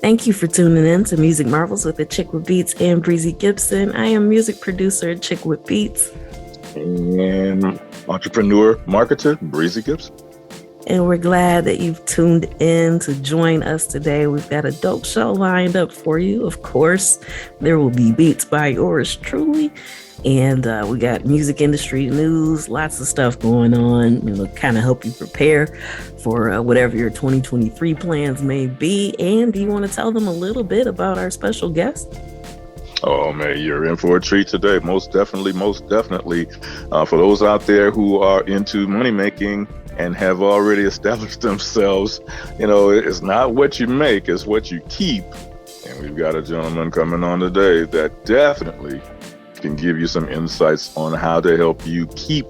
Thank you for tuning in to Music Marvels with Achickwitbeatz and Breezy Gipson. I am music producer Achickwitbeatz. And entrepreneur, marketer, Breezy Gipson. And we're glad that you've tuned in to join us today. We've got a dope show lined up for you. Of course, there will be beats by yours truly. And we got music industry news, lots of stuff going on, kind of help you prepare for whatever your 2023 plans may be. And do you want to tell them a little bit about our special guest? Oh, man, you're in for a treat today. Most definitely. For those out there who are into money making and have already established themselves, it's not what you make, it's what you keep. And we've got a gentleman coming on today that definitely can give you some insights on how to help you keep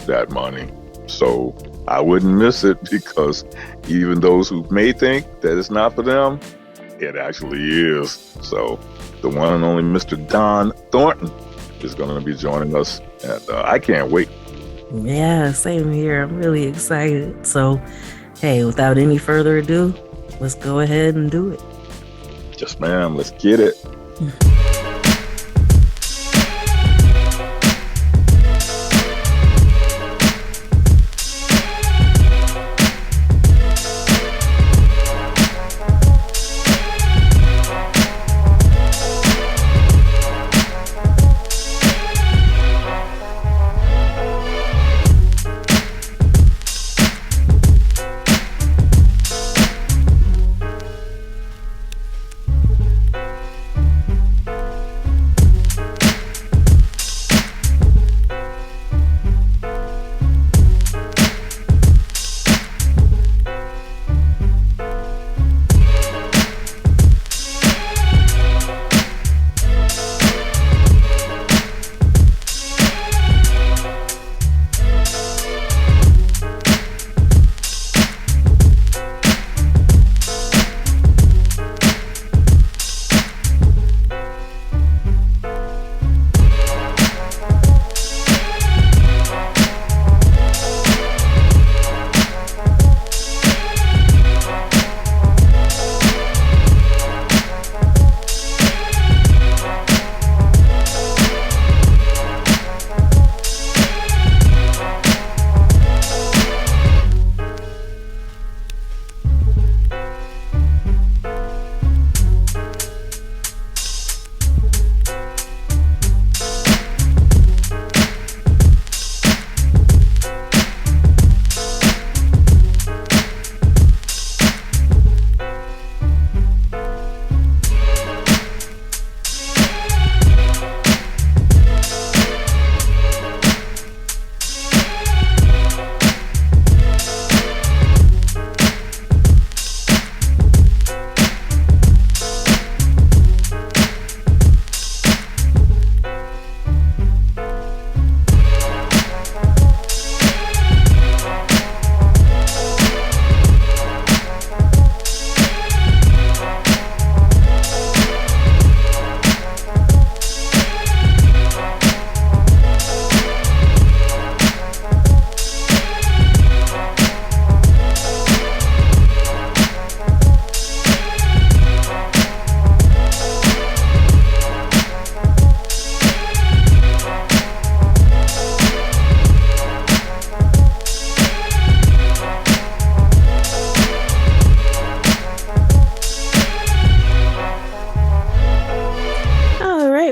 that money. So I wouldn't miss it, because even those who may think that it's not for them, it actually is. So the one and only Mr. Dohn Thornton is going to be joining us, and I can't wait. Yeah, same here. I'm really excited. So, hey, without any further ado, let's go ahead and do it. Yes, ma'am. Let's get it.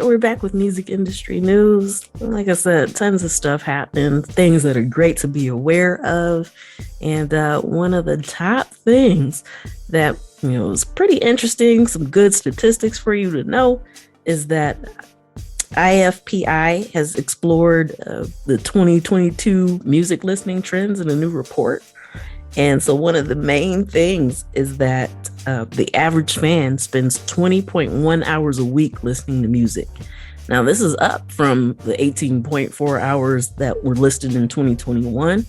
We're back with music industry news. Like I said, tons of stuff happening, things that are great to be aware of. And one of the top things that is pretty interesting, some good statistics for you to know, is that IFPI has explored the 2022 music listening trends in a new report. And so one of the main things is that the average fan spends 20.1 hours a week listening to music. Now, this is up from the 18.4 hours that were listed in 2021.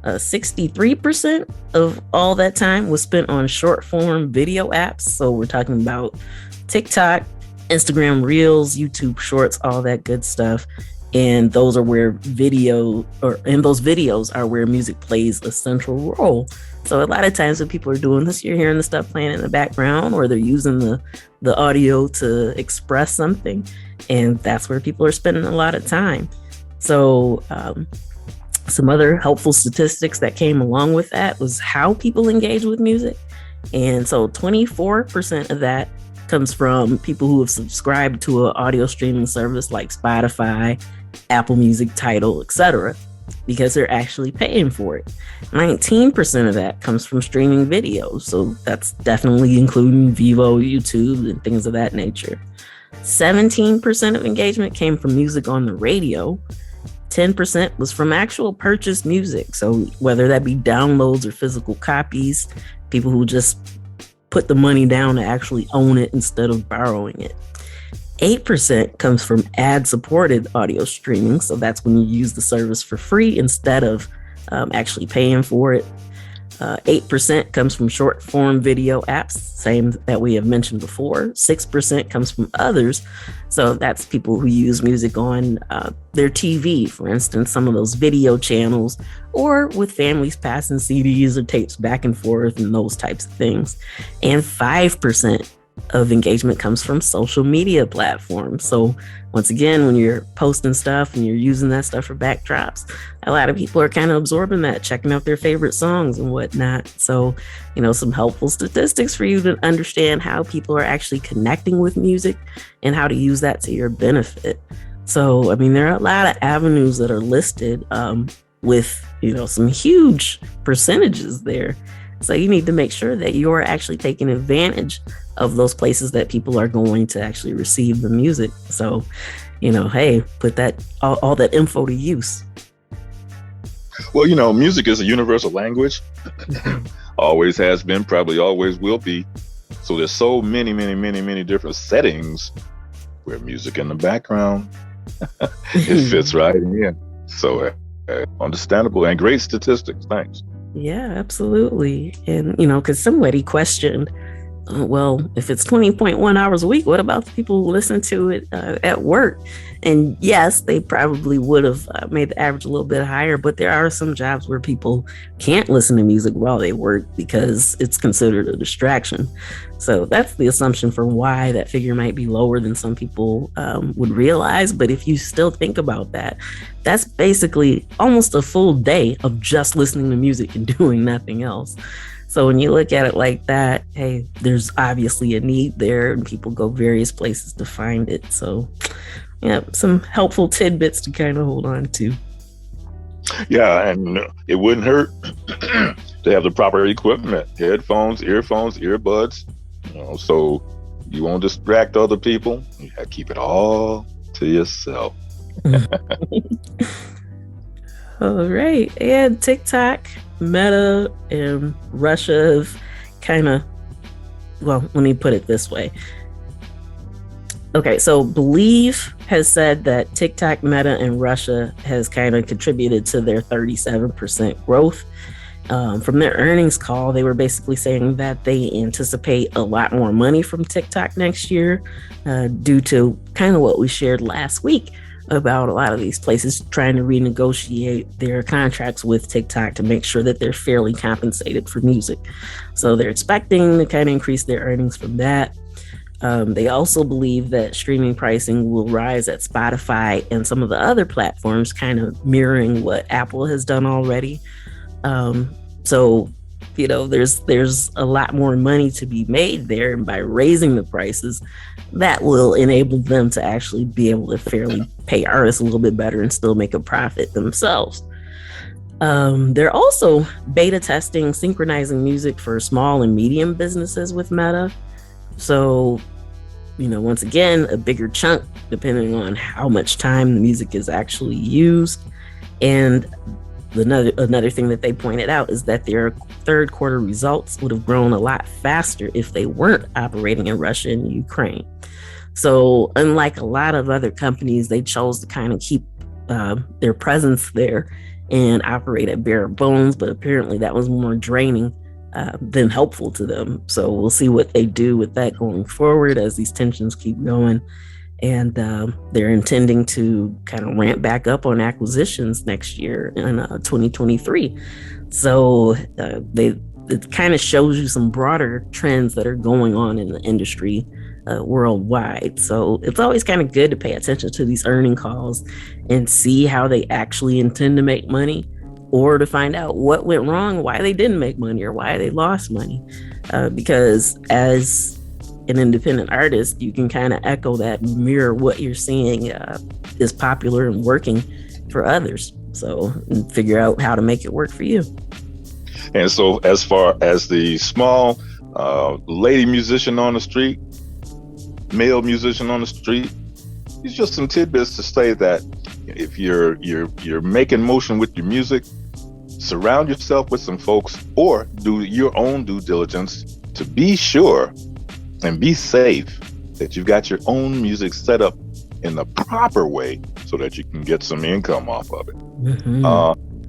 63% of all that time was spent on short form video apps. So we're talking about TikTok, Instagram Reels, YouTube Shorts, all that good stuff. And those are where those videos are where music plays a central role. So a lot of times when people are doing this, you're hearing the stuff playing in the background, or they're using the audio to express something. And that's where people are spending a lot of time. So some other helpful statistics that came along with that was how people engage with music. And so 24% of that comes from people who have subscribed to an audio streaming service like Spotify, Apple Music, Tidal, etc., because they're actually paying for it. 19% of that comes from streaming videos. So that's definitely including Vivo, YouTube, and things of that nature. 17% of engagement came from music on the radio. 10% was from actual purchased music. So whether that be downloads or physical copies, people who just put the money down to actually own it instead of borrowing it. 8% comes from ad-supported audio streaming. So that's when you use the service for free instead of actually paying for it. 8% comes from short form video apps, same that we have mentioned before. 6% comes from others. So that's people who use music on their TV, for instance, some of those video channels, or with families passing CDs or tapes back and forth and those types of things. And 5% of engagement comes from social media platforms. So once again, when you're posting stuff and you're using that stuff for backdrops, a lot of people are kind of absorbing that, checking out their favorite songs and whatnot. So, some helpful statistics for you to understand how people are actually connecting with music and how to use that to your benefit. So, there are a lot of avenues that are listed with, some huge percentages there. So you need to make sure that you're actually taking advantage of those places that people are going to actually receive the music. So, hey, put that all that info to use. Well, music is a universal language. Always has been, probably always will be. So there's so many different settings where music in the background, it fits right in. So understandable and great statistics. Thanks. Yeah, absolutely. And, because somebody questioned, well, if it's 20.1 hours a week, what about the people who listen to it at work? And yes, they probably would have made the average a little bit higher, but there are some jobs where people can't listen to music while they work because it's considered a distraction. So that's the assumption for why that figure might be lower than some people would realize. But if you still think about that, that's basically almost a full day of just listening to music and doing nothing else. So when you look at it like that, hey, there's obviously a need there and people go various places to find it. So, yeah, some helpful tidbits to kind of hold on to. Yeah, and it wouldn't hurt to have the proper equipment, headphones, earphones, earbuds, so you won't distract other people. You gotta keep it all to yourself. All right. And TikTok, Meta, and Russia have kind of, let me put it this way. Okay, so Believe has said that TikTok, Meta, and Russia has kind of contributed to their 37% growth. From their earnings call, they were basically saying that they anticipate a lot more money from TikTok next year due to kind of what we shared last week about a lot of these places trying to renegotiate their contracts with TikTok to make sure that they're fairly compensated for music. So they're expecting to kind of increase their earnings from that. They also believe that streaming pricing will rise at Spotify and some of the other platforms, kind of mirroring what Apple has done already. So, there's a lot more money to be made there. And by raising the prices, that will enable them to actually be able to fairly pay artists a little bit better and still make a profit themselves. They're also beta testing synchronizing music for small and medium businesses with Meta. So, once again, a bigger chunk depending on how much time the music is actually used. And another thing that they pointed out is that their third quarter results would have grown a lot faster if they weren't operating in Russia and Ukraine. So unlike a lot of other companies, they chose to kind of keep their presence there and operate at bare bones, but apparently that was more draining than helpful to them. So we'll see what they do with that going forward as these tensions keep going. And they're intending to kind of ramp back up on acquisitions next year in 2023. So it kind of shows you some broader trends that are going on in the industry worldwide. So it's always kind of good to pay attention to these earning calls and see how they actually intend to make money, or to find out what went wrong, why they didn't make money, or why they lost money. Because as an independent artist, you can kind of echo that, mirror what you're seeing is popular and working for others. So, and figure out how to make it work for you. And so, as far as the small lady musician on the street, male musician on the street, it's just some tidbits to say that if you're making motion with your music, surround yourself with some folks, or do your own due diligence to be sure and be safe that you've got your own music set up in the proper way so that you can get some income off of it.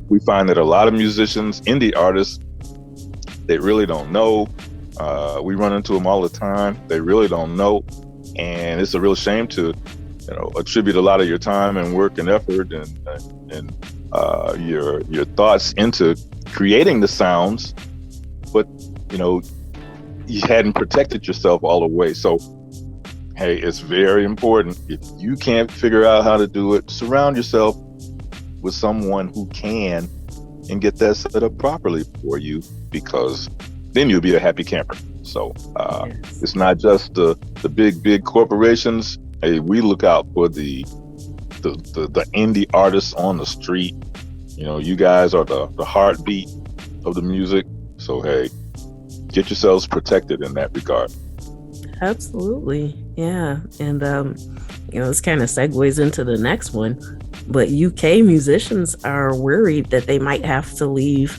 We find that a lot of musicians, indie artists, they really don't know. We run into them all the time. They really don't know. And it's a real shame to, attribute a lot of your time and work and effort and your thoughts into creating the sounds, but you hadn't protected yourself all the way. So, hey, it's very important. If you can't figure out how to do it, surround yourself with someone who can and get that set up properly for you, because then you'll be a happy camper. So yes. It's not just the big corporations. Hey, we look out for the indie artists on the street. You guys are the heartbeat of the music. So, hey, get yourselves protected in that regard. Absolutely. Yeah. And, this kind of segues into the next one. But UK musicians are worried that they might have to leave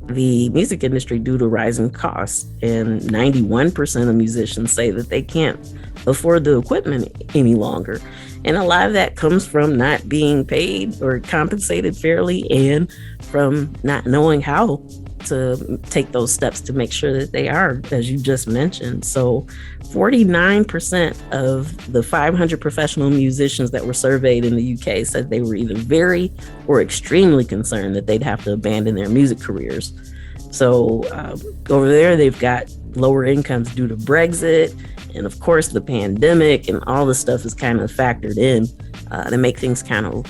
the music industry due to rising costs. And 91% of musicians say that they can't afford the equipment any longer. And a lot of that comes from not being paid or compensated fairly, and from not knowing how to take those steps to make sure that they are, as you just mentioned. So 49% of the 500 professional musicians that were surveyed in the UK said they were either very or extremely concerned that they'd have to abandon their music careers. So over there, they've got lower incomes due to Brexit, and of course the pandemic, and all this stuff is kind of factored in to make things kind of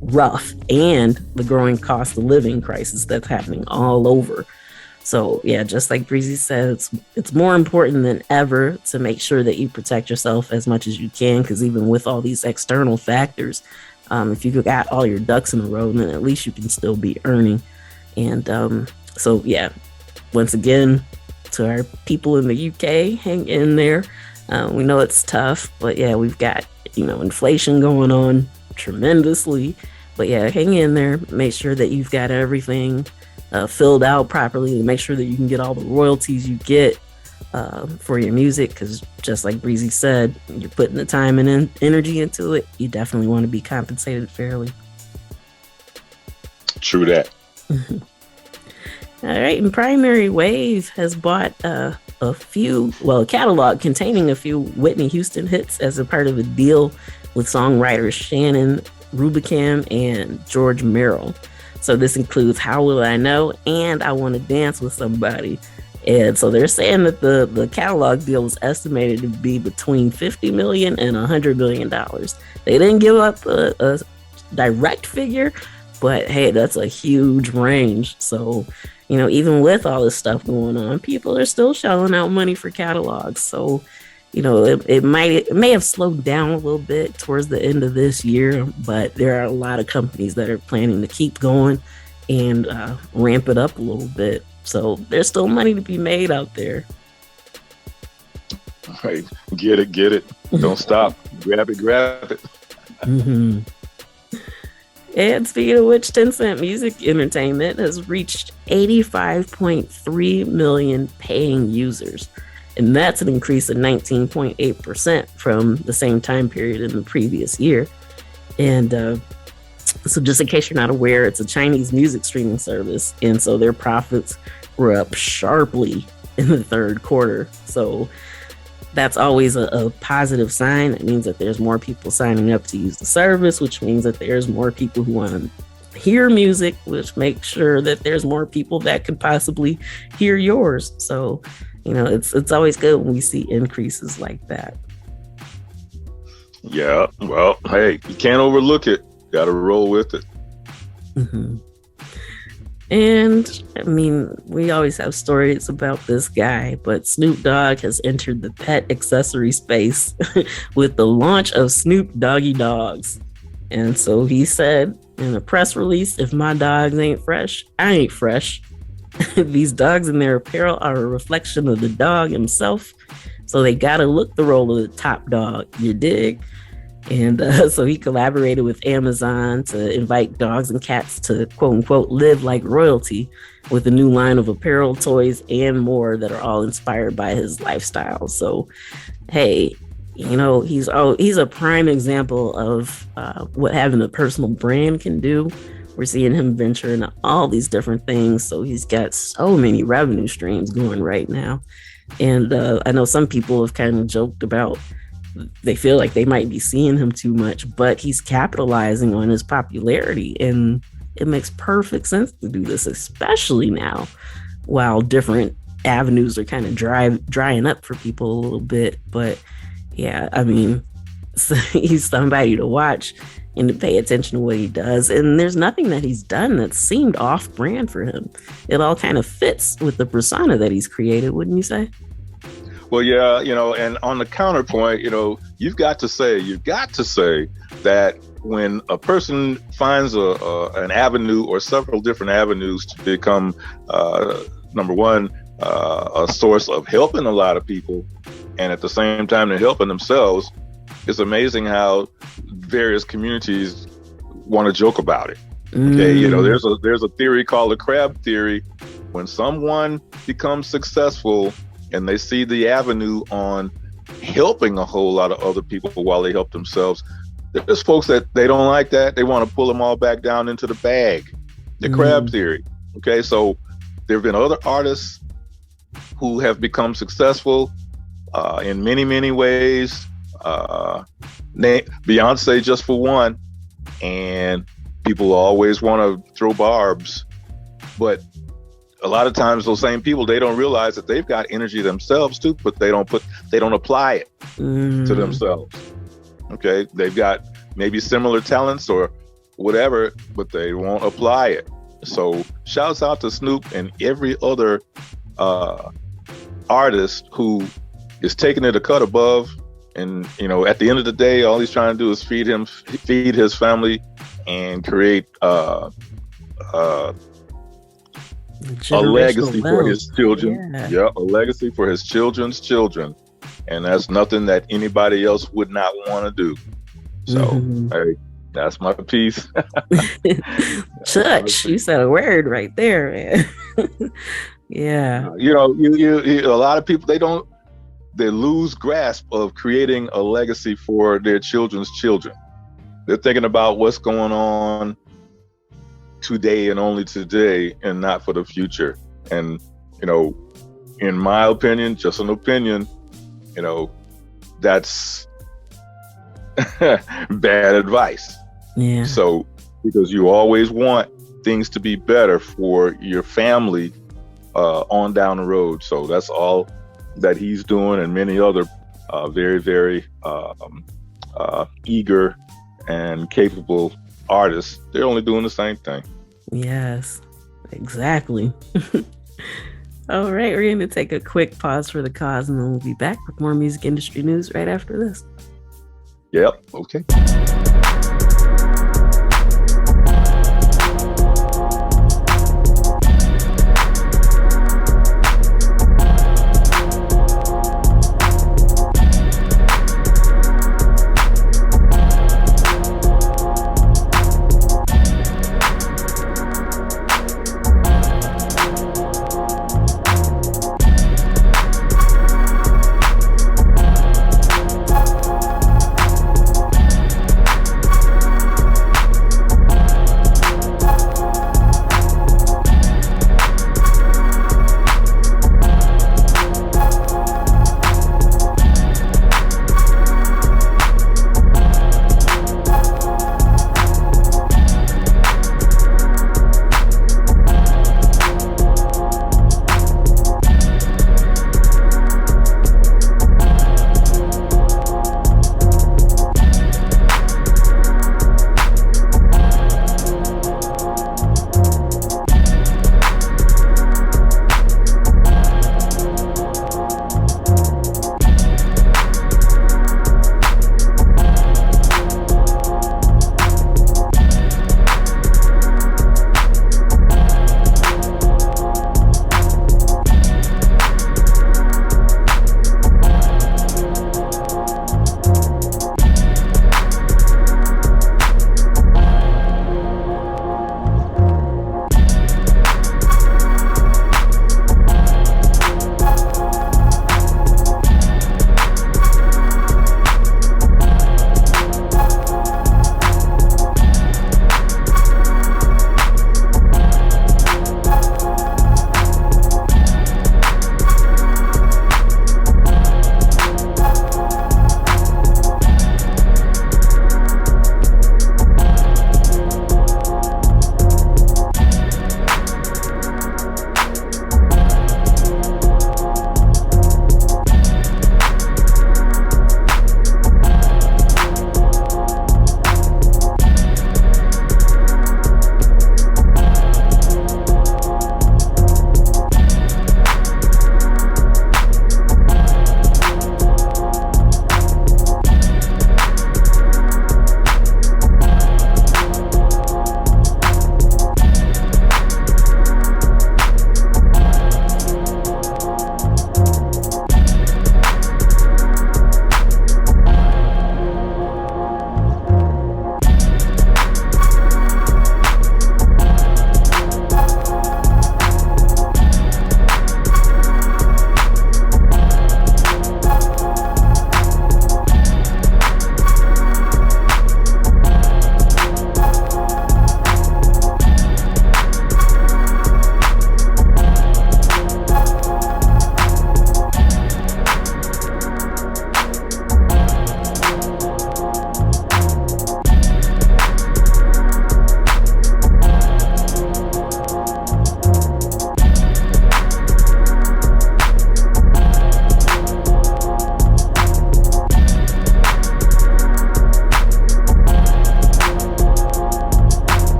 rough, and the growing cost of living crisis that's happening all over. So yeah, just like Breezy said, it's more important than ever to make sure that you protect yourself as much as you can, because even with all these external factors, if you got all your ducks in a row, then at least you can still be earning. And so yeah, once again, to our people in the UK, hang in there. We know it's tough, but yeah, we've got inflation going on tremendously. But yeah, hang in there. Make sure that you've got everything filled out properly, to make sure that you can get all the royalties you get for your music. Because just like Breezy said, you're putting the time and energy into it. You definitely want to be compensated fairly. True that. All right, and Primary Wave has bought a catalog containing a few Whitney Houston hits as a part of a deal with songwriters Shannon Rubicam and George Merrill. So this includes How Will I Know and I Want to Dance with Somebody. And so they're saying that the catalog deal was estimated to be between $50 million and $100 million. They didn't give up a direct figure, but hey, that's a huge range. So, even with all this stuff going on, people are still shelling out money for catalogs. So, it may have slowed down a little bit towards the end of this year, but there are a lot of companies that are planning to keep going and ramp it up a little bit. So there's still money to be made out there. Right. Get it. Don't stop. Grab it. Mm-hmm. And speaking of which, Tencent Music Entertainment has reached 85.3 million paying users. And that's an increase of 19.8% from the same time period in the previous year. And so just in case you're not aware, it's a Chinese music streaming service. And so their profits were up sharply in the third quarter. So that's always a positive sign. It means that there's more people signing up to use the service, which means that there's more people who want to hear music, which makes sure that there's more people that could possibly hear yours. So, it's always good when we see increases like that. Yeah, well, hey, you can't overlook it. Got to roll with it. Mm-hmm. And I mean, we always have stories about this guy, but Snoop Dogg has entered the pet accessory space with the launch of Snoop Doggy Dogs. And so he said in a press release, if my dogs ain't fresh, I ain't fresh. These dogs and their apparel are a reflection of the dog himself. So they got to look the role of the top dog, you dig? And so he collaborated with Amazon to invite dogs and cats to, quote unquote, live like royalty with a new line of apparel, toys, and more that are all inspired by his lifestyle. So, hey, he's a prime example of what having a personal brand can do. We're seeing him venture into all these different things. So he's got so many revenue streams going right now. And I know some people have kind of joked about they feel like they might be seeing him too much, but he's capitalizing on his popularity. And it makes perfect sense to do this, especially now while different avenues are kind of drying up for people a little bit. But yeah, I mean, he's somebody to watch and to pay attention to what he does. And there's nothing that he's done that seemed off brand for him. It all kind of fits with the persona that he's created, wouldn't you say? Well, yeah, and on the counterpoint, you've got to say that when a person finds an avenue or several different avenues to become, number one, a source of helping a lot of people, and at the same time they're helping themselves, it's amazing how various communities want to joke about it. Okay, there's a theory called the crab theory. When someone becomes successful and they see the avenue on helping a whole lot of other people while they help themselves, there's folks that they don't like that. They want to pull them all back down into the bag. The crab theory. Okay, so there have been other artists who have become successful in many, many ways. Beyonce, just for one, and people always want to throw barbs, but a lot of times those same people, they don't realize that they've got energy themselves too, but they don't apply it to themselves. Okay, they've got maybe similar talents or whatever, but they won't apply it. So shouts out to Snoop and every other artist who is taking it a cut above. And at the end of the day, all he's trying to do is feed his family, and create a legacy for his children. Yeah, a legacy for his children's children. And that's nothing that anybody else would not want to do. So, hey, that's my piece. Church, you said a word right there, man. Yeah. A lot of people, they lose grasp of creating a legacy for their children's children. They're thinking about what's going on today and only today, and not for the future. And in my opinion, just an opinion, that's bad advice. Yeah. So because you always want things to be better for your family on down the road. So that's all that he's doing, and many other very, very eager and capable artists. They're only doing the same thing. Yes, exactly. All right, we're going to take a quick pause for the cause, and then we'll be back with more music industry news right after this. Yep. Okay.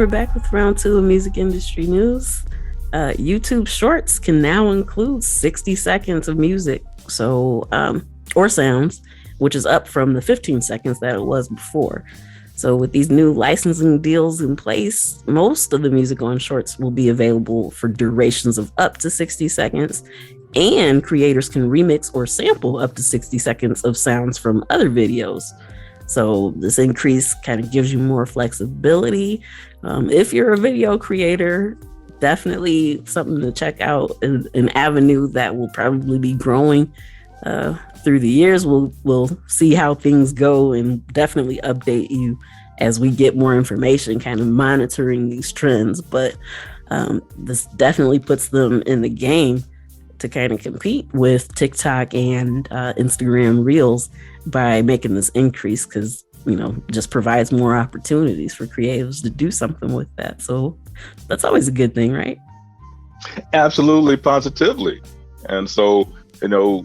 we're back with round two of music industry news. YouTube Shorts can now include 60 seconds of music, or sounds, which is up from the 15 seconds that it was before. So with these new licensing deals in place, most of the music on Shorts will be available for durations of up to 60 seconds, and creators can remix or sample up to 60 seconds of sounds from other videos. So this increase kind of gives you more flexibility. If you're a video creator, definitely something to check out, an avenue that will probably be growing through the years. We'll see how things go and definitely update you as we get more information, kind of monitoring these trends. But this definitely puts them in the game to kind of compete with TikTok and Instagram Reels by making this increase, because just provides more opportunities for creatives to do something with that. So that's always a good thing, right? Absolutely, positively. And so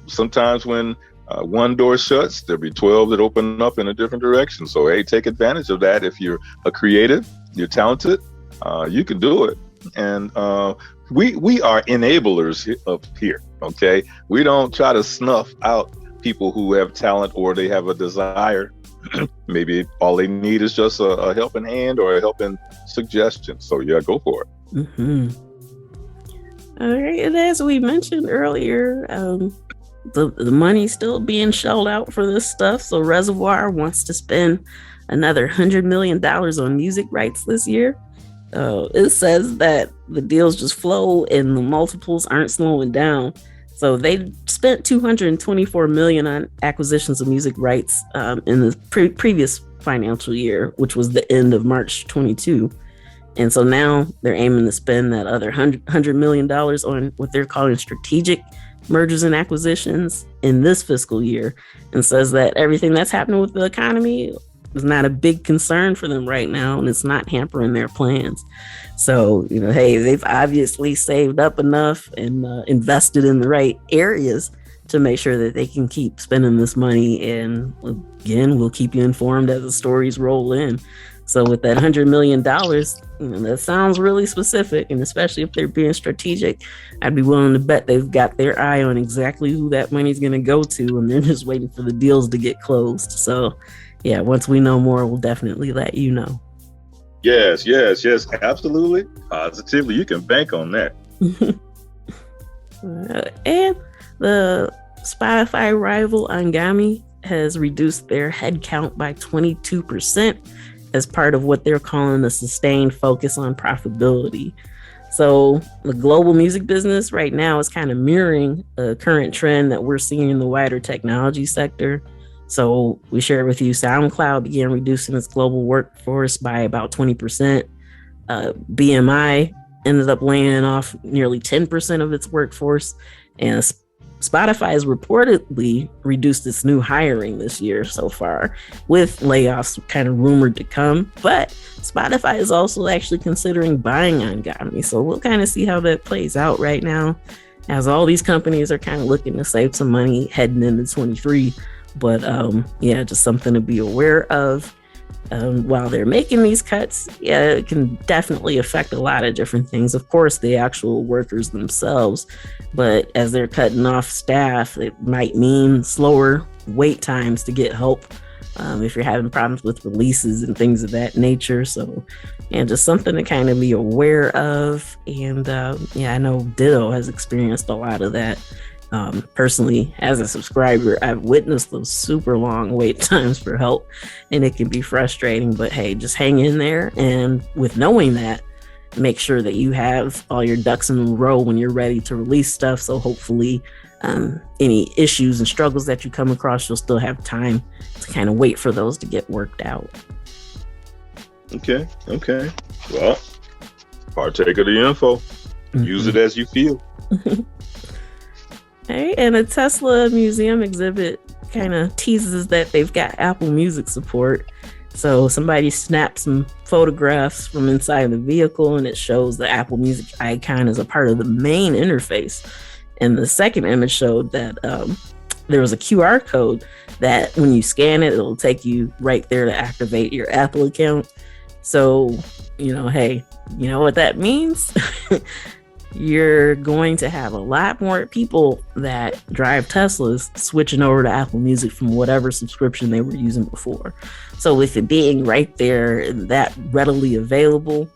sometimes when one door shuts, there'll be 12 that open up in a different direction. So hey, take advantage of that. If you're a creative, you're talented, you can do it. And we are enablers up here. Okay, we don't try to snuff out people who have talent or they have a desire. Maybe all they need is just a helping hand or a helping suggestion. So yeah, go for it. Mm-hmm. All right, and as we mentioned earlier, the money's still being shelled out for this stuff. So Reservoir wants to spend another $100 million on music rights this year. It says that the deals just flow and the multiples aren't slowing down. So they spent $224 million on acquisitions of music rights in the previous financial year, which was the end of March 22. And so now they're aiming to spend that other $100 million on what they're calling strategic mergers and acquisitions in this fiscal year, and says that everything that's happening with the economy is not a big concern for them right now, and it's not hampering their plans. So, hey, they've obviously saved up enough and invested in the right areas to make sure that they can keep spending this money. And again, we'll keep you informed as the stories roll in. So with that $100 million, that sounds really specific, and especially if they're being strategic, I'd be willing to bet they've got their eye on exactly who that money's going to go to, and they're just waiting for the deals to get closed. So yeah, once we know more, we'll definitely let you know. Yes, absolutely. Positively, you can bank on that. And the Spotify rival Angami has reduced their headcount by 22% as part of what they're calling a sustained focus on profitability. So the global music business right now is kind of mirroring a current trend that we're seeing in the wider technology sector. So we shared with you, SoundCloud began reducing its global workforce by about 20%. BMI ended up laying off nearly 10% of its workforce. And Spotify has reportedly reduced its new hiring this year so far, with layoffs kind of rumored to come. But Spotify is also actually considering buying Angami. So we'll kind of see how that plays out right now, as all these companies are kind of looking to save some money heading into 23. But just something to be aware of. While they're making these cuts, it can definitely affect a lot of different things. Of course, the actual workers themselves, but as they're cutting off staff, it might mean slower wait times to get help if you're having problems with releases and things of that nature. So, just something to kind of be aware of. And I know Ditto has experienced a lot of that. Personally, as a subscriber, I've witnessed those super long wait times for help, and it can be frustrating. But hey, just hang in there, and with knowing that, make sure that you have all your ducks in a row when you're ready to release stuff. So hopefully any issues and struggles that you come across, you'll still have time to kind of wait for those to get worked out. Okay. Well, partake of the info. Use it as you feel. Hey, and a Tesla museum exhibit kind of teases that they've got Apple Music support. So somebody snapped some photographs from inside the vehicle, and it shows the Apple Music icon as a part of the main interface. And the second image showed that there was a QR code that when you scan it, it'll take you right there to activate your Apple account. So Hey, you know what that means? You're going to have a lot more people that drive Teslas switching over to Apple Music from whatever subscription they were using before. So with it being right there, that readily available,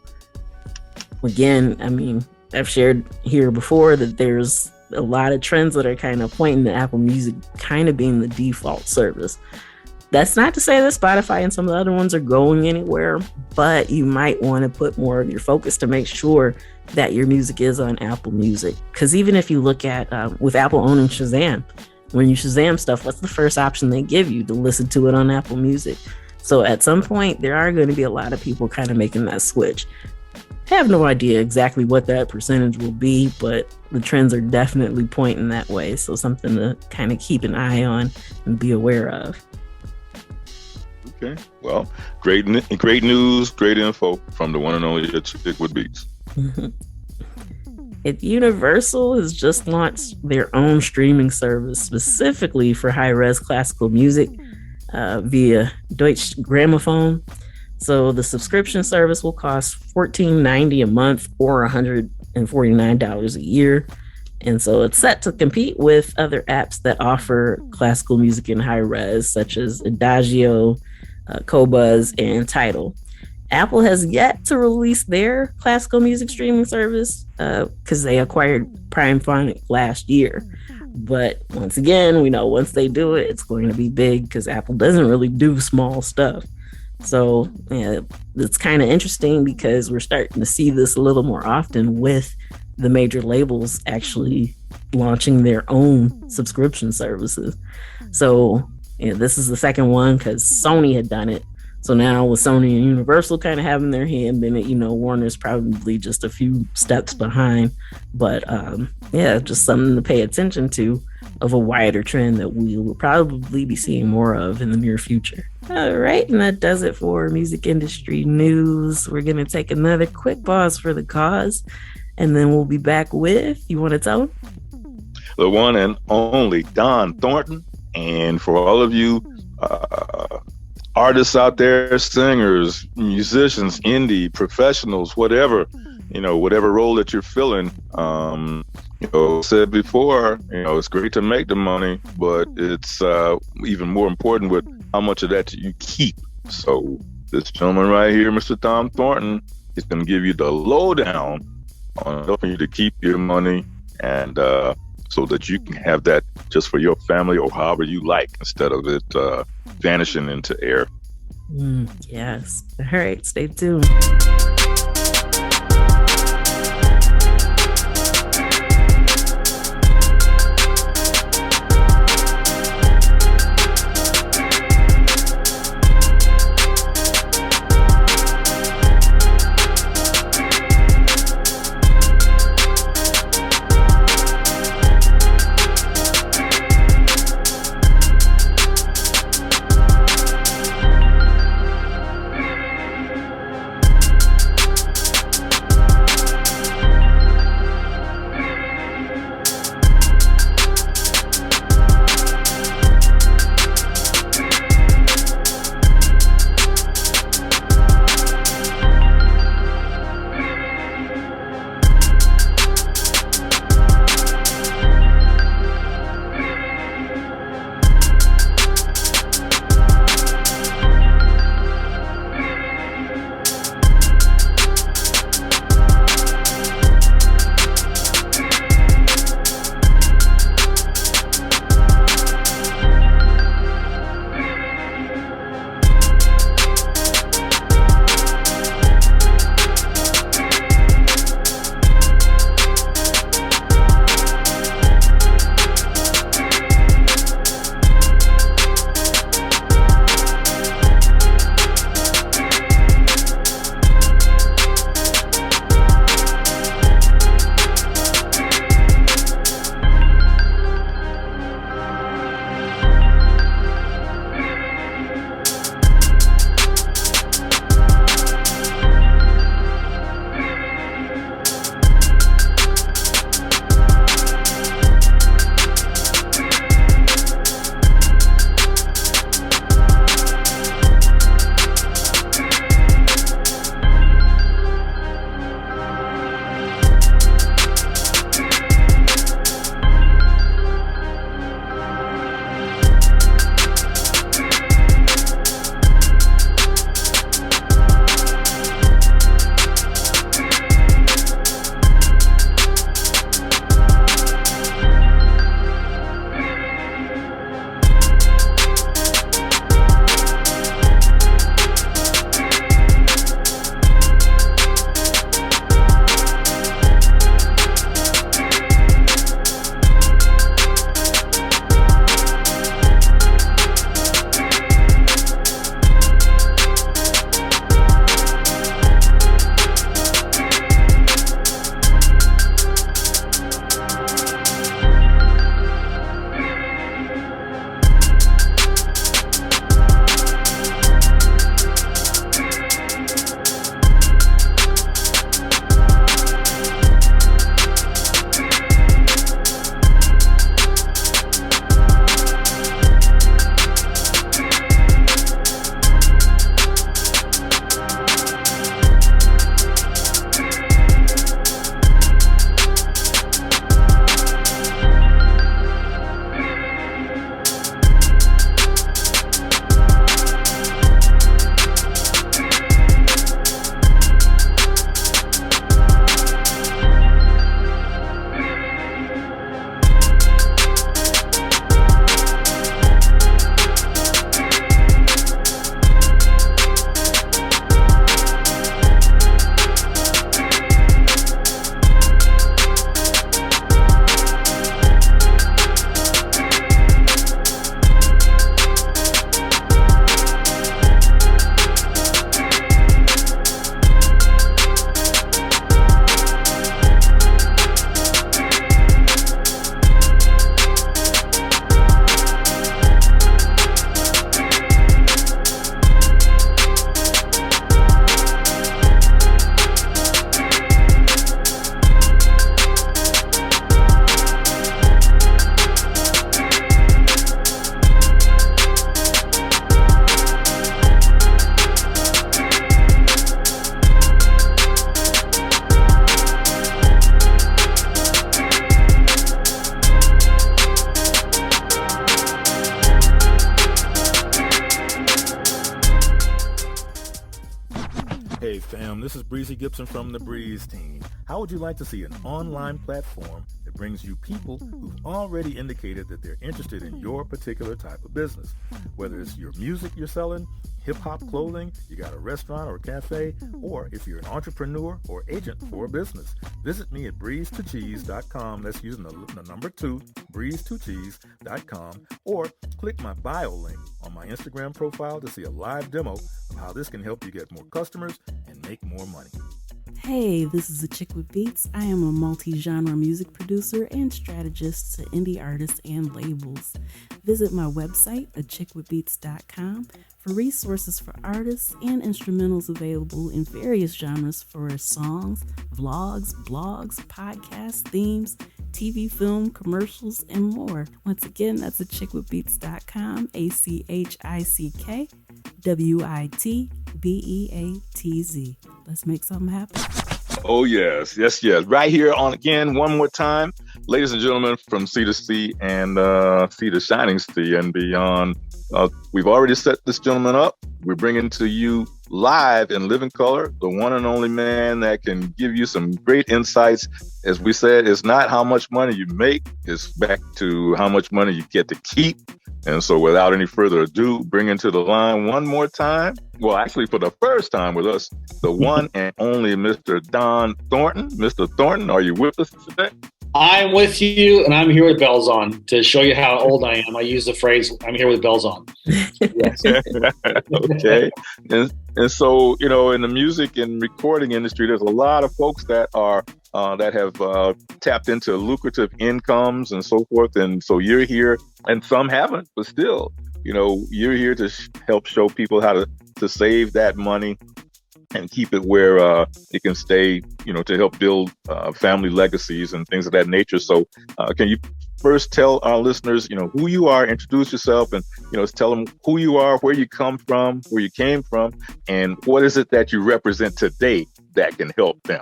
again, I mean, I've shared here before that there's a lot of trends that are kind of pointing to Apple Music kind of being the default service. That's not to say that Spotify and some of the other ones are going anywhere, but you might want to put more of your focus to make sure that your music is on Apple Music. Because even if you look at with Apple owning Shazam, when you Shazam stuff, what's the first option they give you? To listen to it on Apple Music. So at some point, there are going to be a lot of people kind of making that switch. I have no idea exactly what that percentage will be, but the trends are definitely pointing that way. So something to kind of keep an eye on and be aware of. Okay. Well, great news, great info from the one and only Achickwitbeatz. Universal has just launched their own streaming service specifically for high-res classical music via Deutsche Grammophon. So the subscription service will cost $14.90 a month or $149 a year. And so it's set to compete with other apps that offer classical music in high res, such as Adagio, Qobuz, and Tidal. Apple has yet to release their classical music streaming service because they acquired PrimePhonic last year. But once again, we know once they do it, it's going to be big because Apple doesn't really do small stuff. So yeah, it's kind of interesting because we're starting to see this a little more often with the major labels actually launching their own subscription services. So this is the second one because Sony had done it. So now with Sony and Universal kind of having their hand in it, Warner's probably just a few steps behind. But just something to pay attention to of a wider trend that we will probably be seeing more of in the near future. All right, and that does it for music industry news. We're going to take another quick pause for the cause, and then we'll be back with, you want to tell them? The one and only Dohn Thornton. And for all of you artists out there, singers, musicians, indie, professionals, whatever, whatever role that you're filling, said before, it's great to make the money, but it's even more important with how much of that you keep. So this gentleman right here, Mr. Dohn Thornton, is going to give you the lowdown on helping you to keep your money and so that you can have that just for your family or however you like instead of it vanishing into air. Yes. All right, stay tuned. Hey fam, this is Breezy Gipson from the Breeze team. How would you like to see an online platform that brings you people who've already indicated that they're interested in your particular type of business? Whether it's your music you're selling, hip-hop clothing, you got a restaurant or a cafe, or if you're an entrepreneur or agent for a business. Visit me at breeze2cheese.com. That's using the number 2, breeze2cheese.com, or click my bio link on my Instagram profile to see a live demo of how this can help you get more customers and make more money. Hey, this is Achickwitbeatz. I am a multi-genre music producer and strategist to indie artists and labels. Visit my website, achickwitbeatz.com, for resources for artists and instrumentals available in various genres for songs, vlogs, blogs, podcasts, themes, TV, film, commercials, and more. Once again, that's achickwitbeatz.com, ACHICKWITBEATZ. Let's make something happen. Oh, yes. Right here on again, one more time, ladies and gentlemen, from sea to sea and sea to shining sea and beyond. We've already set this gentleman up. We're bringing to you live in living color, the one and only man that can give you some great insights. As we said, it's not how much money you make, it's back to how much money you get to keep. And so without any further ado, bring into the line one more time. Well, actually, for the first time with us, the one and only Mr. Dohn Thornton. Mr. Thornton, are you with us today? I'm with you, and I'm here with bells on to show you how old I am. I use the phrase, I'm here with bells on. Yes. Okay. And so, you know, in the music and recording industry, there's a lot of folks that are that have tapped into lucrative incomes and so forth. And so you're here, and some haven't, but still, you know, you're here to help show people how to save that money and keep it where it can stay, you know, to help build family legacies and things of that nature. So can you first tell our listeners, you know, who you are, introduce yourself, and, you know, tell them who you are, where you come from, where you came from, and what is it that you represent today that can help them?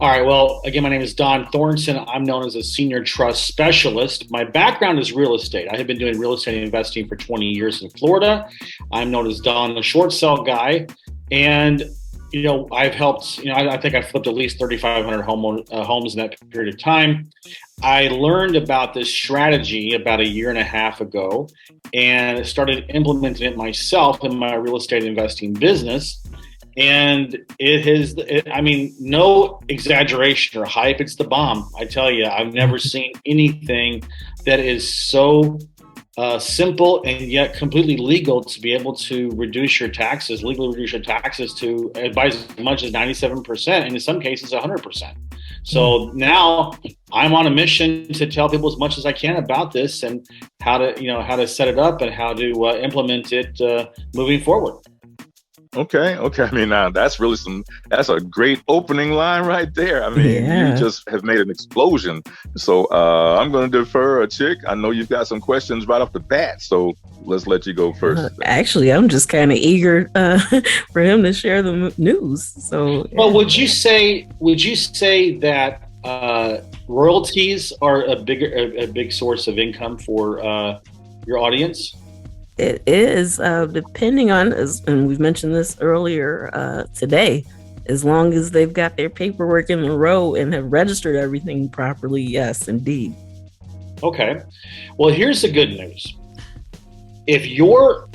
All right. Well, again, my name is Dohn Thornton. I'm known as a senior trust specialist. My background is real estate. I have been doing real estate investing for 20 years in Florida. I'm known as Dohn, the short sell guy. And, you know, I've helped, you know, I think I flipped at least 3,500 homes in that period of time. I learned about this strategy about a year and a half ago and started implementing it myself in my real estate investing business. And no exaggeration or hype. It's the bomb. I tell you, I've never seen anything that is so simple and yet completely legal to be able to legally reduce your taxes to by as much as 97%, and in some cases 100%. So now I'm on a mission to tell people as much as I can about this and how to set it up and how to implement it moving forward. Okay. I mean, now that's a great opening line right there. I mean, You just have made an explosion. So I'm going to defer Chick. I know you've got some questions right off the bat, so let's let you go first. Actually, I'm just kind of eager for him to share the news. So, well, would you say that royalties are a big source of income for your audience? It is, depending on, and we've mentioned this earlier today, as long as they've got their paperwork in a row and have registered everything properly, yes, indeed. Okay. Well, here's the good news. If your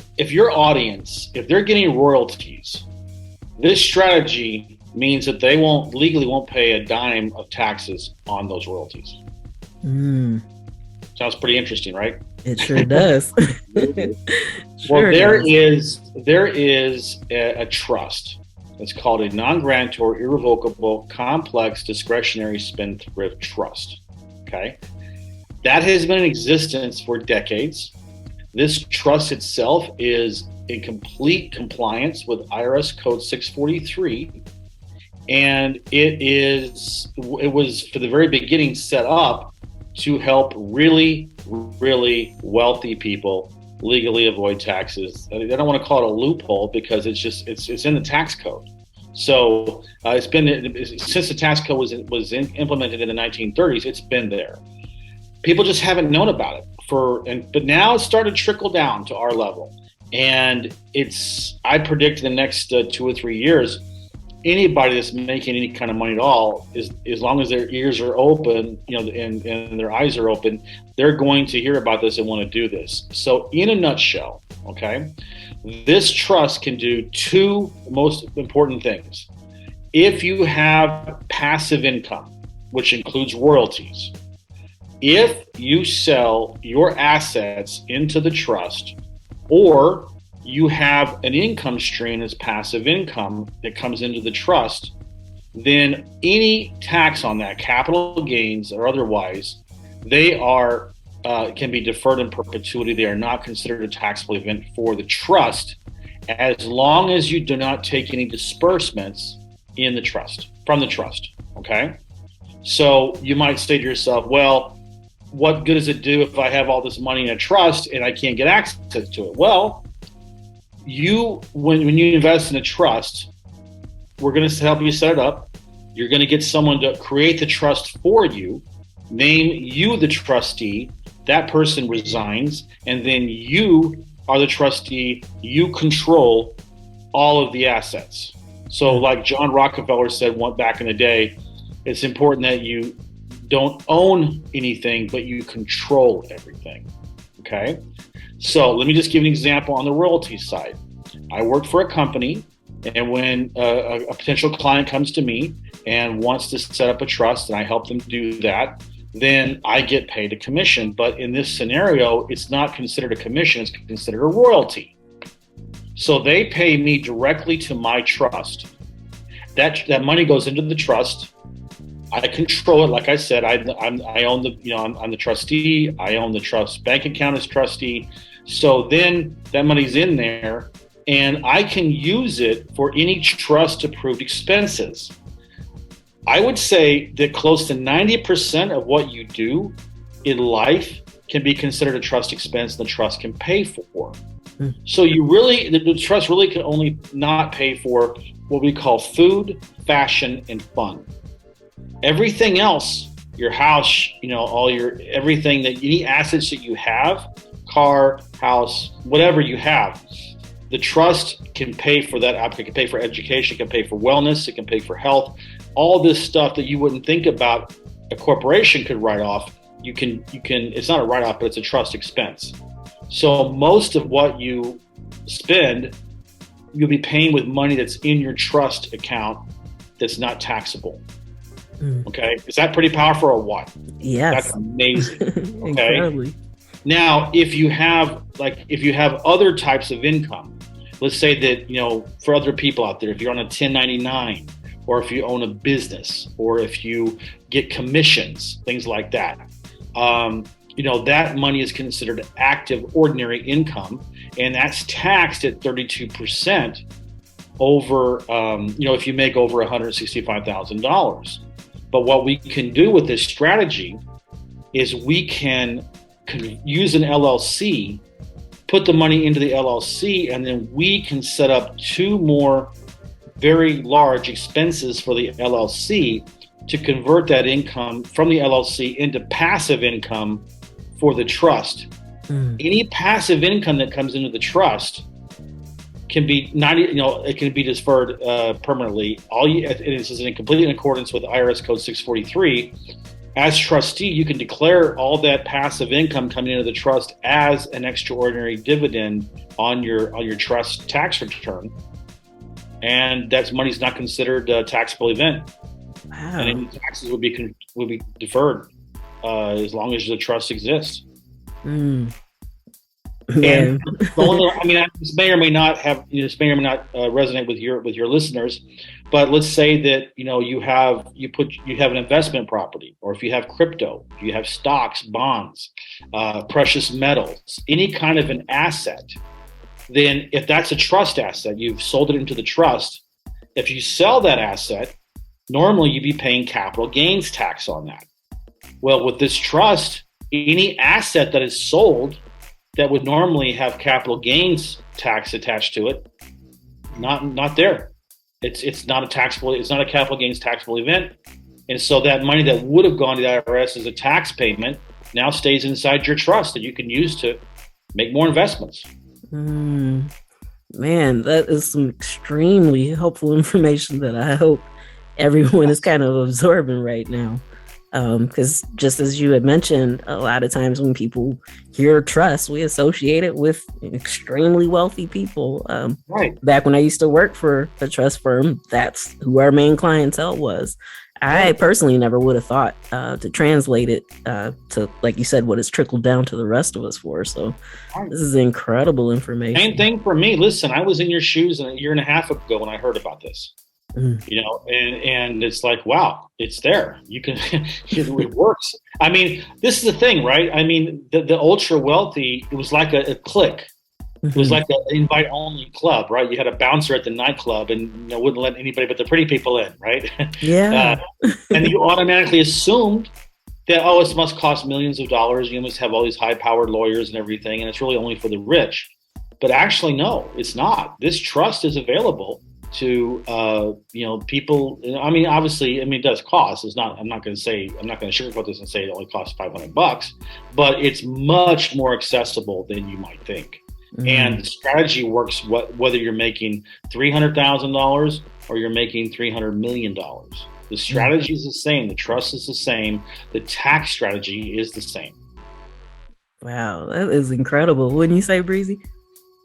audience, if they're getting royalties, this strategy means that they legally won't pay a dime of taxes on those royalties. Sounds pretty interesting, right? It sure does. Well, there is a trust. It's called a non-grantor, irrevocable, complex, discretionary spendthrift trust. Okay, that has been in existence for decades. This trust itself is in complete compliance with IRS Code 643, and it was for the very beginning set up to help really, really wealthy people legally avoid taxes. They don't want to call it a loophole because it's in the tax code. So it's been, since the tax code was implemented in the 1930s, it's been there. People just haven't known about it but now it's started to trickle down to our level. And I predict the next 2 or 3 years, anybody that's making any kind of money at all is, as long as their ears are open, and their eyes are open, they're going to hear about this and want to do this. So in a nutshell, okay, this trust can do two most important things. If you have passive income, which includes royalties, if you sell your assets into the trust, or you have an income stream as passive income that comes into the trust, then any tax on that, capital gains or otherwise, they are can be deferred in perpetuity. They are not considered a taxable event for the trust, as long as you do not take any disbursements in the trust, from the trust, okay? So you might say to yourself, well, what good does it do if I have all this money in a trust and I can't get access to it? Well, when you invest in a trust, we're going to help you set it up. You're going to get someone to create the trust for you, name you the trustee, that person resigns, and then you are the trustee. You control all of the assets. So like John Rockefeller said back in the day, it's important that you don't own anything, but you control everything, okay? So let me just give an example on the royalty side. I worked for a company, and when a potential client comes to me and wants to set up a trust, and I help them do that, then I get paid a commission. But in this scenario, it's not considered a commission, it's considered a royalty. So they pay me directly to my trust. That money goes into the trust. I control it. Like I said, I own I'm the trustee. I own the trust bank account as trustee. So then that money's in there, and I can use it for any trust approved expenses. I would say that close to 90% of what you do in life can be considered a trust expense, and the trust can pay for. So the trust really can only not pay for what we call food, fashion, and fun. Everything else, your house, everything, that any assets that you have, car, house, whatever you have, the trust can pay for that. It can pay for education, it can pay for wellness, it can pay for health, all this stuff that you wouldn't think about a corporation could write off. You can, it's not a write-off, but it's a trust expense. So most of what you spend, you'll be paying with money that's in your trust account that's not taxable. Okay, is that pretty powerful or what? Yes, that's amazing. Okay, incredibly. Now, if you have other types of income, let's say that for other people out there, if you're on a 1099, or if you own a business, or if you get commissions, things like that, that money is considered active ordinary income, and that's taxed at 32% over if you make over $165,000. But what we can do with this strategy is we can use an LLC, put the money into the LLC, and then we can set up two more very large expenses for the LLC to convert that income from the LLC into passive income for the trust. Any passive income that comes into the trust can be it can be deferred permanently. This is completely in accordance with IRS Code 643. As trustee, you can declare all that passive income coming into the trust as an extraordinary dividend on your trust tax return, and that money's not considered a taxable event. Wow. And any taxes will be deferred as long as the trust exists. And this may or may not resonate with your listeners, but let's say that you have an investment property, or if you have crypto, if you have stocks, bonds, precious metals, any kind of an asset, then if that's a trust asset, you've sold it into the trust. If you sell that asset, normally you'd be paying capital gains tax on that. Well, with this trust, any asset that is sold that would normally have capital gains tax attached to it, not there. It's not a capital gains taxable event. And so that money that would have gone to the IRS as a tax payment now stays inside your trust that you can use to make more investments. Man, that is some extremely helpful information that I hope everyone is kind of absorbing right now. Because just as you had mentioned, a lot of times when people hear trust, we associate it with extremely wealthy people. Right. Back when I used to work for a trust firm, that's who our main clientele was. I personally never would have thought to translate it to, like you said, what it's trickled down to the rest of us for. So this is incredible information. Same thing for me. Listen, I was in your shoes a year and a half ago when I heard about this. You know, and it's like, wow, it's there. You can, it works. I mean, this is the thing, right? I mean, the ultra wealthy, it was like a clique. It was like an invite only club, right? You had a bouncer at the nightclub and wouldn't let anybody but the pretty people in, right? Yeah. And you automatically assumed that, oh, it must cost millions of dollars. You must have all these high powered lawyers and everything. And it's really only for the rich. But actually, no, it's not. This trust is available to people. I mean, obviously, it does cost. It's not. I'm not going to sugarcoat this and say it only costs $500, but it's much more accessible than you might think. And the strategy works whether you're making $300,000 or you're making $300 million. The strategy is the same. The trust is the same. The tax strategy is the same. Wow, that is incredible. Wouldn't you say, Breezy?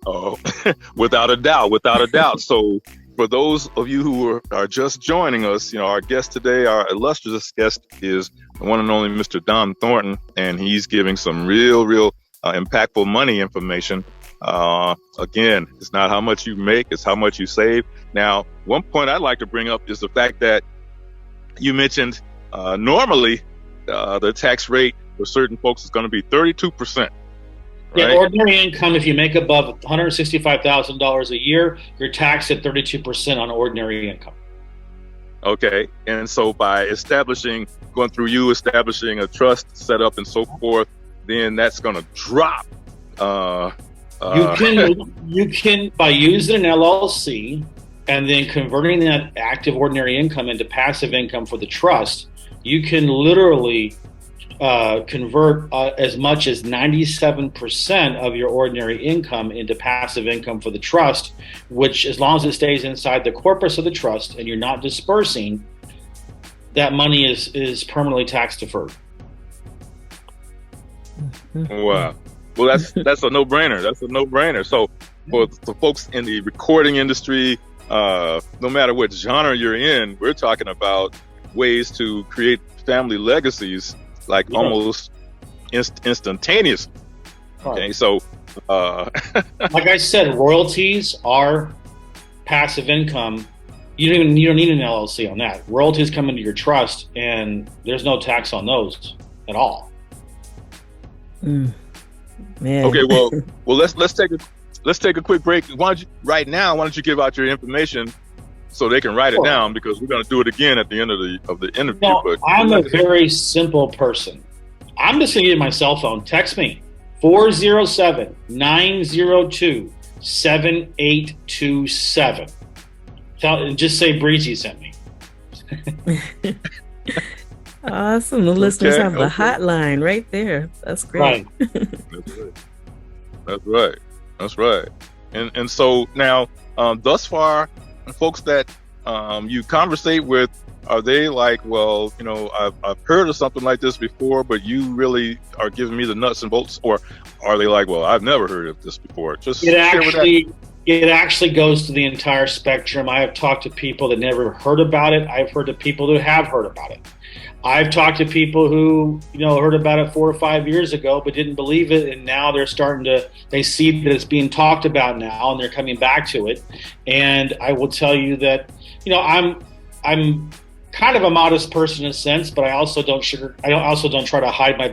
Oh, without a doubt. So for those of you who are just joining us, our guest today, our illustrious guest, is the one and only Mr. Dohn Thornton, and he's giving some real impactful money information. Again, it's not how much you make, it's how much you save. Now, one point I'd like to bring up is the fact that you mentioned normally the tax rate for certain folks is going to be 32%. Right? Yeah, ordinary income, if you make above $165,000 a year, you're taxed at 32% on ordinary income. Okay. And so by establishing a trust setup and so forth, then that's going to drop. You can, by using an LLC and then converting that active ordinary income into passive income for the trust, you can literally convert as much as 97% of your ordinary income into passive income for the trust, which, as long as it stays inside the corpus of the trust and you're not dispersing, that money is permanently tax deferred. Wow. Well, that's a no-brainer. So for the folks in the recording industry, no matter what genre you're in, we're talking about ways to create family legacies almost instantaneous. Okay, so like I said, royalties are passive income. You don't need an LLC on that. Royalties come into your trust, and there's no tax on those at all. Man. Okay, well, let's take a quick break. Why don't you give out your information so they can write it down, because we're going to do it again at the end of the interview. No, I'm a very simple person. I'm just going to give you my cell phone. Text me 407-902-7827. Just say Breezy sent me. Awesome. The listeners have the hotline right there. That's great. Right. That's right. And so now, thus far, folks that you conversate with, are they like, well, I've heard of something like this before, but you really are giving me the nuts and bolts? Or are they like, well, I've never heard of this before? It actually goes to the entire spectrum. I have talked to people that never heard about it. I've heard to people who have heard about it. I've talked to people who, heard about it 4 or 5 years ago, but didn't believe it. And now they see that it's being talked about now, and they're coming back to it. And I will tell you that, I'm kind of a modest person in a sense, but I also don't try to hide my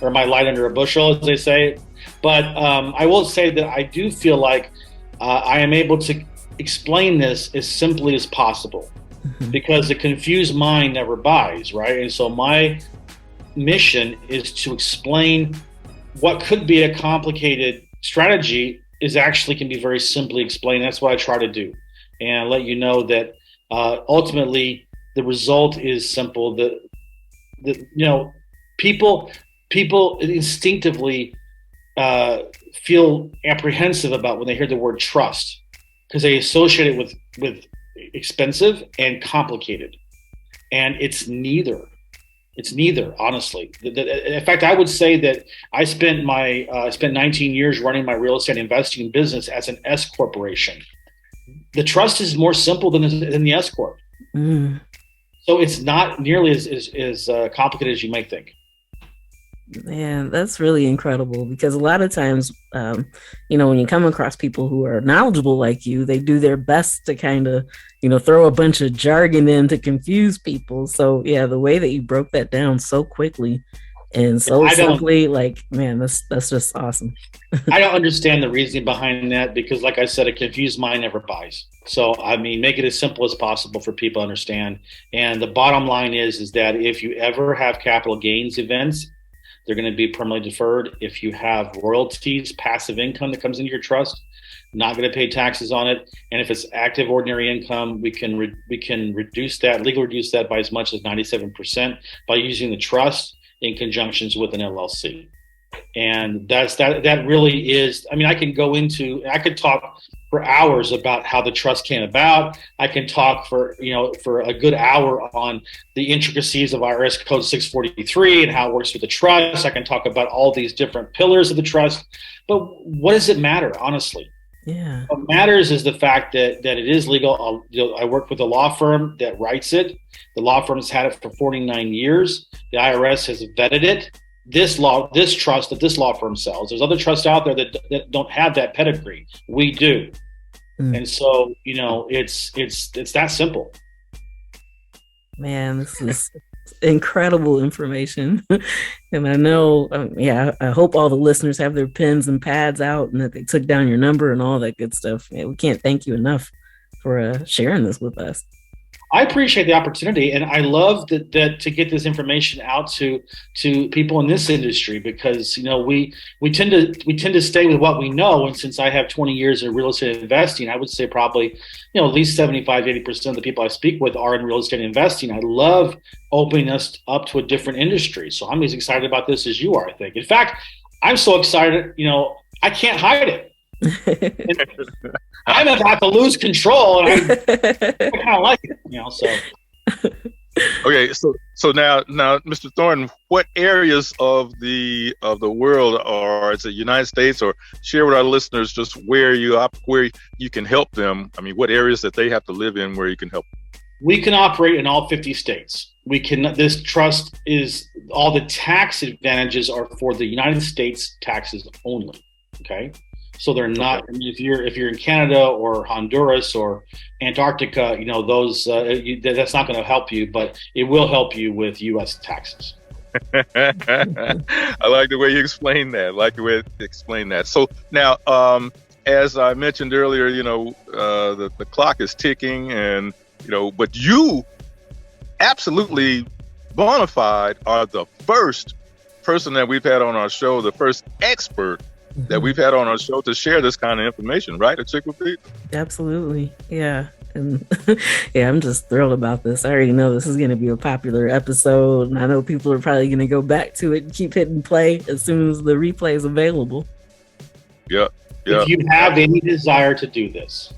my light under a bushel, as they say. But I will say that I do feel like I am able to explain this as simply as possible. Because the confused mind never buys, right? And so my mission is to explain what could be a complicated strategy can be very simply explained. That's what I try to do, and let you know that ultimately the result is simple. People instinctively feel apprehensive about when they hear the word trust, because they associate it with expensive and complicated, and it's neither. It's neither, honestly. In fact, I would say that I spent 19 years running my real estate investing business as an S corporation. The trust is more simple than the S corp. So it's not nearly as complicated as you might think. Man, that's really incredible, because a lot of times, when you come across people who are knowledgeable like you, they do their best to kind of, throw a bunch of jargon in to confuse people. So yeah, the way that you broke that down so quickly and so simply, man, that's just awesome. I don't understand the reasoning behind that, because like I said, a confused mind never buys. So, make it as simple as possible for people to understand. And the bottom line is that if you ever have capital gains events, they're going to be permanently deferred. If you have royalties, passive income that comes into your trust, not going to pay taxes on it. And if it's active ordinary income, we can reduce that, legally reduce that by as much as 97% by using the trust in conjunctions with an LLC. And that really is, I could talk for hours about how the trust came about. I can talk for a good hour on the intricacies of IRS Code 643 and how it works with the trust. I can talk about all these different pillars of the trust. But what does it matter, honestly? Yeah. What matters is the fact that it is legal. I work with a law firm that writes it. The law firm has had it for 49 years. The IRS has vetted it. This trust that this law firm sells, there's other trusts out there that don't have that pedigree. We do. And so, it's that simple. Man, this is incredible information. And I know, I hope all the listeners have their pens and pads out and that they took down your number and all that good stuff. Man, we can't thank you enough for sharing this with us. I appreciate the opportunity, and I love that to get this information out to people in this industry, because we tend to stay with what we know. And since I have 20 years in real estate investing, I would say probably at least 75-80% of the people I speak with are in real estate investing. I love opening us up to a different industry, so I'm as excited about this as you are. I think, in fact, I'm so excited. I can't hide it. I'm about to lose control, and I kind of like it, So. Okay, so now, Mr. Thornton, what areas of the world, or is it United States, or share with our listeners just where you can help them? What areas that they have to live in where you can help them? We can operate in all 50 states. This trust is, all the tax advantages are for the United States taxes only. Okay. So they're not. If you're in Canada or Honduras or Antarctica, those that's not going to help you, but it will help you with U.S. taxes. I like the way you explain that. So now, as I mentioned earlier, the clock is ticking, and but you absolutely bona fide are the first person that we've had on our show, the first expert that we've had on our show to share this kind of information, right? Achickwitbeatz? Absolutely. Yeah. And I'm just thrilled about this. I already know this is going to be a popular episode, and I know people are probably going to go back to it and keep hitting play as soon as the replay is available. Yeah. If you have any desire to do this,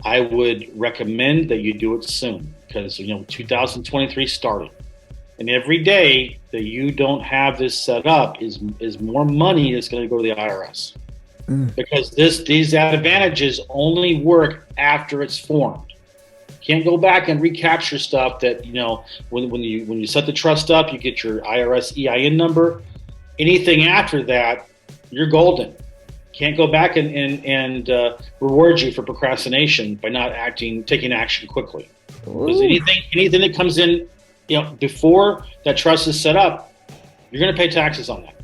I would recommend that you do it soon, because 2023 started. And every day that you don't have this set up is more money that's going to go to the IRS. Because these advantages only work after it's formed. Can't go back and recapture stuff that, when you set the trust up, you get your IRS EIN number. Anything after that, you're golden. Can't go back and reward you for procrastination by not taking action quickly. Because anything that comes in, before that trust is set up, you're going to pay taxes on that.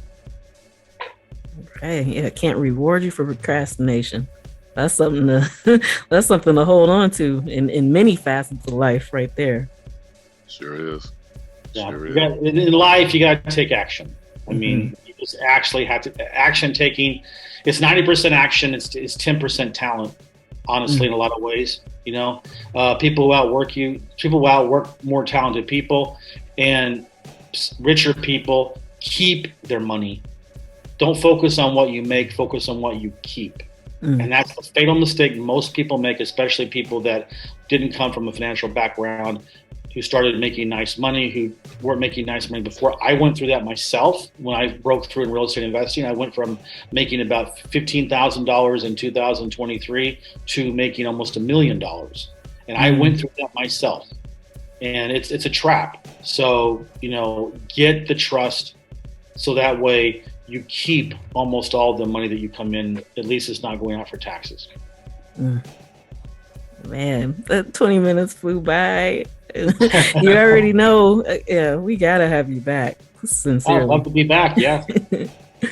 Hey, yeah, can't reward you for procrastination. That's something to hold on to in many facets of life, right there. Sure is. Yeah. In life, you got to take action. You just actually have to action taking. It's 90% action. It's 10% talent. Honestly, in a lot of ways, people who outwork more talented people, and richer people keep their money don't focus on what you make, focus on what you keep. And that's the fatal mistake most people make, especially people that didn't come from a financial background, who started making nice money, who weren't making nice money before. I went through that myself when I broke through in real estate investing. I went from making about $15,000 in 2023 to making almost $1 million. And I went through that myself. And it's a trap. So, get the trust so that way you keep almost all the money that you come in. At least it's not going out for taxes. Man, that 20 minutes flew by. You already know. Yeah, we got to have you back. Sincerely. I'd love to be back. Yeah.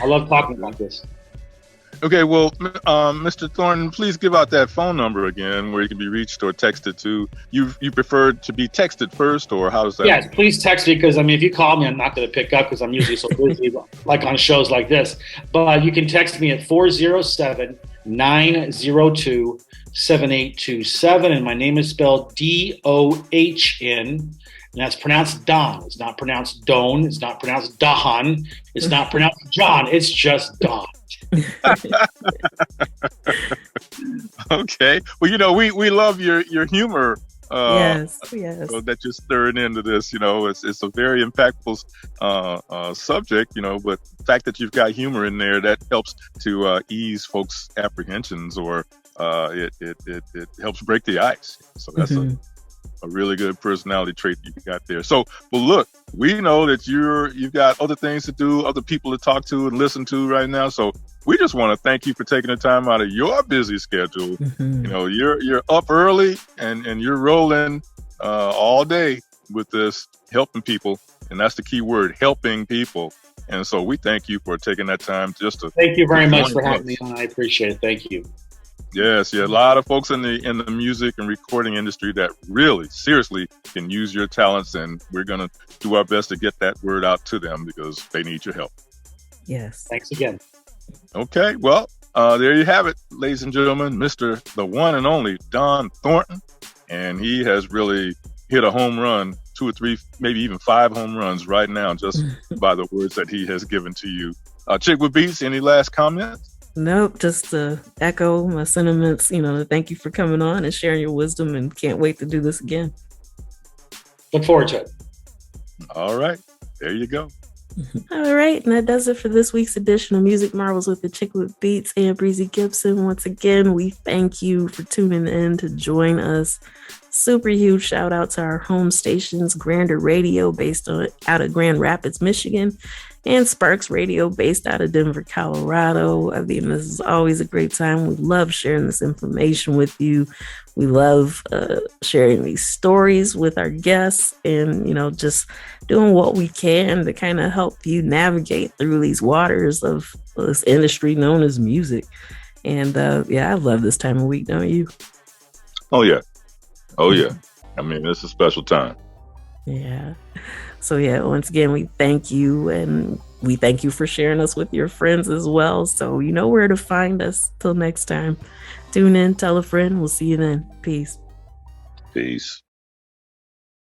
I love talking about this. Okay, well, Mr. Thornton, please give out that phone number again where you can be reached or texted to. You prefer to be texted first, or how does that? Yes, please text me, because if you call me, I'm not going to pick up because I'm usually so busy, like on shows like this. But you can text me at 407-902-7827, and my name is spelled Dohn. And that's pronounced Dohn. It's not pronounced Dohn. It's not pronounced Dohn. It's not pronounced John. It's just Dohn. Okay. Well, we love your humor. Yes. That you're stirring into this. It's a very impactful subject. But the fact that you've got humor in there, that helps to ease folks' apprehensions, or it helps break the ice. So that's a really good personality trait you got there. So, well, look, we know that you've got other things to do, other people to talk to and listen to right now. So we just want to thank you for taking the time out of your busy schedule. You're up early and you're rolling all day with this, helping people. And that's the key word, helping people. And so we thank you for taking that time just to. Thank you very much for having me on. I appreciate it. Thank you. Yes, a lot of folks in the music and recording industry that really seriously can use your talents, and we're going to do our best to get that word out to them because they need your help. Yes. Thanks again. Okay, well, there you have it, ladies and gentlemen, Mr. the one and only Dohn Thornton, and he has really hit a home run, 2 or 3, maybe even 5 home runs right now just by the words that he has given to you. Achickwitbeatz, any last comments? Nope, just to echo my sentiments, thank you for coming on and sharing your wisdom, and can't wait to do this again. Look forward to it. All right, there you go. All right, and that does it for this week's edition of Music Marvels with Achickwitbeatz and Breezy Gipson. Once again, we thank you for tuning in to join us. Super huge shout out to our home stations, Grander Radio based out of Grand Rapids, Michigan, and Sparks Radio based out of Denver, Colorado. I mean, this is always a great time. We love sharing this information with you. We love sharing these stories with our guests, and, just doing what we can to kind of help you navigate through these waters of this industry known as music. And I love this time of week, don't you? Oh, yeah. I mean, it's a special time. Yeah. So, once again, we thank you, and we thank you for sharing us with your friends as well. So you know where to find us. Till next time, tune in, tell a friend. We'll see you then. Peace.